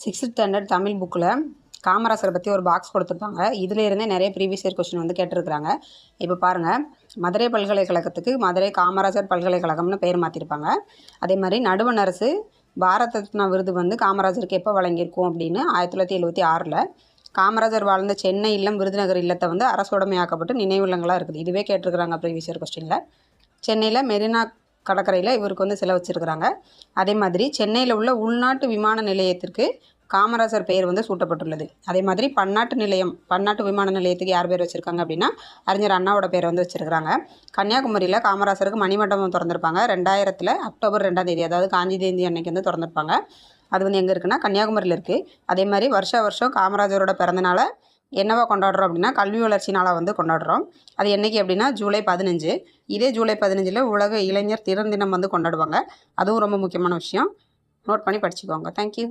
6th standard Tamil புக்கில் காமராசரை பற்றி ஒரு பாக்ஸ் கொடுத்துருப்பாங்க. இதில் இருந்தே நிறைய ப்ரீவியஸ் இயர் கொஸ்டின் வந்து கேட்டிருக்கிறாங்க. இப்போ பாருங்கள், மதுரை பல்கலைக்கழகத்துக்கு மதுரை காமராஜர் பல்கலைக்கழகம்னு பேர் மாற்றிருப்பாங்க. அதே மாதிரி நடுவண் அரசு பாரத் ரத்னா விருது வந்து காமராஜருக்கு எப்போ வழங்கியிருக்கும் அப்படின்னு 1976 காமராஜர் வாழ்ந்த சென்னை இல்லம் விருதுநகர் இல்லத்தை வந்து அரசுடைமையாக்கப்பட்டு நினைவுல்லங்களாக இருக்குது. இதுவே கேட்டிருக்கிறாங்க ப்ரீவியஸ் இயர் கொஸ்டினில். சென்னையில் மெரினா கடற்கரையில் இவருக்கு வந்து சிலை வச்சுருக்கிறாங்க. அதே மாதிரி சென்னையில் உள்ள உள்நாட்டு விமான நிலையத்திற்கு காமராஜர் பெயர் வந்து சூட்டப்பட்டுள்ளது. அதே மாதிரி பன்னாட்டு விமான நிலையத்துக்கு யார் பேர் வச்சுருக்காங்க அப்படின்னா அறிஞர் அண்ணாவோட பேர் வந்து வச்சுருக்கிறாங்க. கன்னியாகுமரியில் காமராஜருக்கு மணிமண்டபம் திறந்திருப்பாங்க. 2000 அக்டோபர் 2 அதாவது காந்தி ஜெயந்தி அன்னைக்கு வந்து திறந்திருப்பாங்க. அது வந்து எங்கே இருக்குன்னா கன்னியாகுமரியில் இருக்குது. அதே மாதிரி வருஷம் காமராஜரோட பிறந்தநாளை என்னவா கொண்டாடுறோம் அப்படின்னா கல்வி வளர்ச்சி நாளாக வந்து கொண்டாடுறோம். அது என்றைக்கு அப்படின்னா ஜூலை 15. இதே ஜூலை 15 உலக இளைஞர் திறன் தினம் வந்து கொண்டாடுவாங்க. அதுவும் ரொம்ப முக்கியமான விஷயம். நோட் பண்ணி படிச்சுக்கோங்க. தேங்க்யூ.